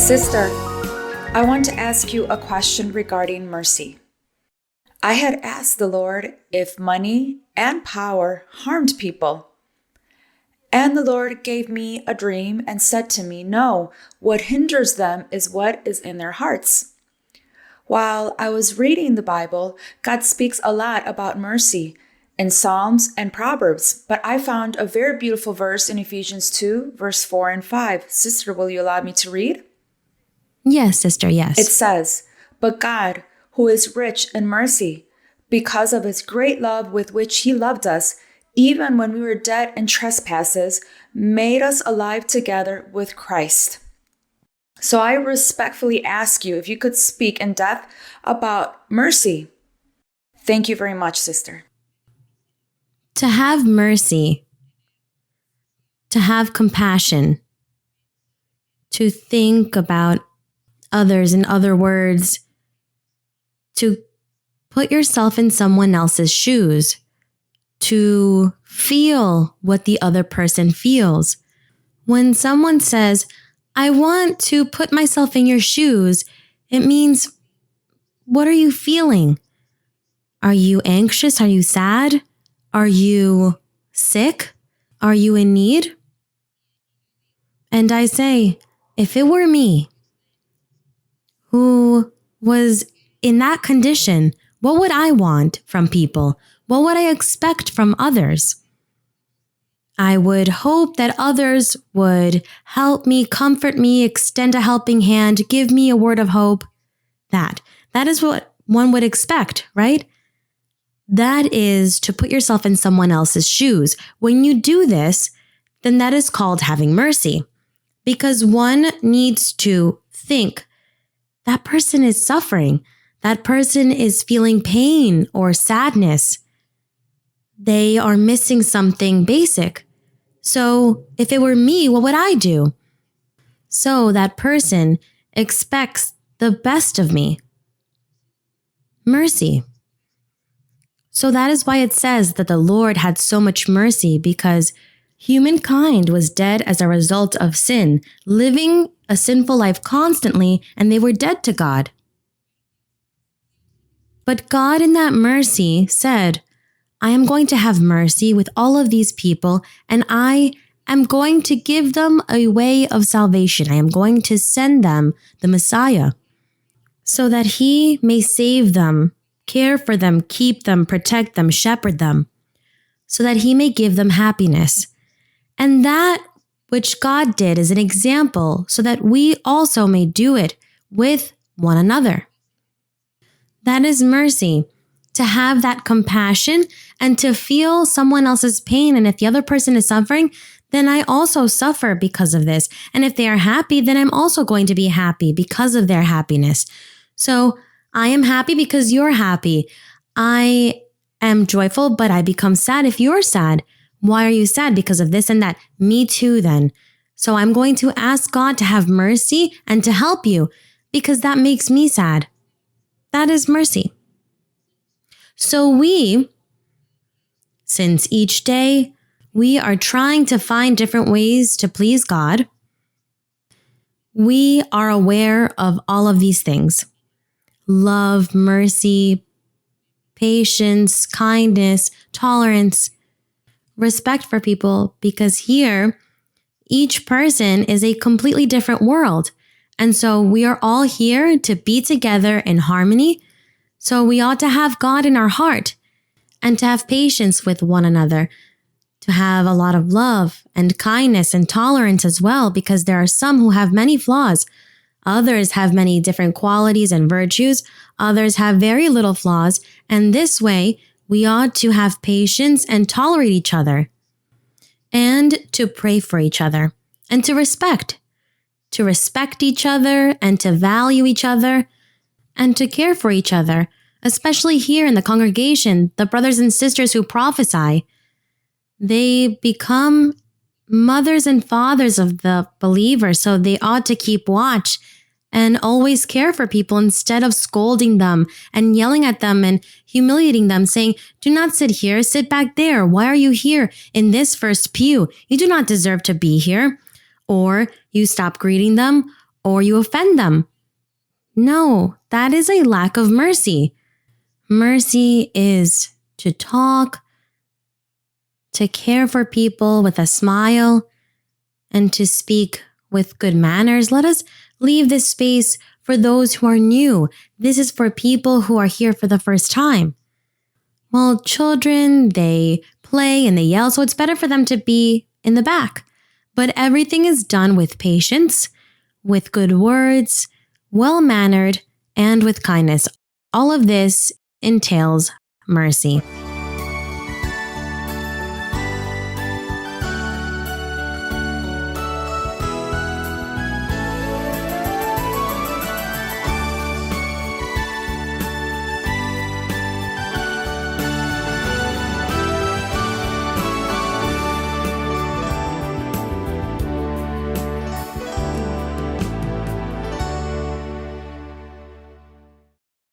Sister, I want to ask you a question regarding mercy. I had asked the Lord if money and power harmed people. And the Lord gave me a dream and said to me, no, what hinders them is what is in their hearts. While I was reading the Bible, God speaks a lot about mercy in Psalms and Proverbs, but I found a very beautiful verse in Ephesians 2, verse 4 and 5. Sister, will you allow me to read? Yes, sister, yes. It says, "But God, who is rich in mercy, because of his great love with which he loved us, even when we were dead in trespasses, made us alive together with Christ." So I respectfully ask you if you could speak in depth about mercy. Thank you very much, sister. To have mercy, to have compassion, to think about others, in other words, to put yourself in someone else's shoes, to feel what the other person feels. When someone says, I want to put myself in your shoes, it means, what are you feeling? Are you anxious? Are you sad? Are you sick? Are you in need? And I say, if it were me who was in that condition, what would I want from people? What would I expect from others? I would hope that others would help me, comfort me, extend a helping hand, give me a word of hope. That is what one would expect, right? That is to put yourself in someone else's shoes. When you do this, then that is called having mercy, because one needs to think, that person is suffering. That person is feeling pain or sadness. They are missing something basic. So if it were me, what would I do? So that person expects the best of me. Mercy. So that is why it says that the Lord had so much mercy, because humankind was dead as a result of sin, living a sinful life constantly, and they were dead to God. But God in that mercy said, I am going to have mercy with all of these people, and I am going to give them a way of salvation. I am going to send them the Messiah so that he may save them, care for them, keep them, protect them, shepherd them, so that he may give them happiness. And that which God did is an example so that we also may do it with one another. That is mercy. To have that compassion and to feel someone else's pain. And if the other person is suffering, then I also suffer because of this. And if they are happy, then I'm also going to be happy because of their happiness. So I am happy because you're happy. I am joyful, but I become sad if you're sad. Why are you sad? Because of this and that. Me too, then. So I'm going to ask God to have mercy and to help you because that makes me sad. That is mercy. So since each day we are trying to find different ways to please God, we are aware of all of these things. Love, mercy, patience, kindness, tolerance, respect for people, because here, each person is a completely different world. And so we are all here to be together in harmony. So we ought to have God in our heart and to have patience with one another, to have a lot of love and kindness and tolerance as well, because there are some who have many flaws. Others have many different qualities and virtues. Others have very little flaws. And this way, we ought to have patience and tolerate each other, and to pray for each other, and to respect each other, and to value each other, and to care for each other, especially here in the congregation, the brothers and sisters who prophesy. They become mothers and fathers of the believers, so they ought to keep watch and always care for people instead of scolding them and yelling at them and humiliating them, saying, do not sit here, sit back there. Why are you here in this first pew? You do not deserve to be here. Or you stop greeting them, or you offend them. No, that is a lack of mercy. Mercy is to talk, to care for people with a smile, and to speak with good manners. Let us leave this space for those who are new. This is for people who are here for the first time. Well, children, they play and they yell, so it's better for them to be in the back. But everything is done with patience, with good words, well-mannered, and with kindness. All of this entails mercy.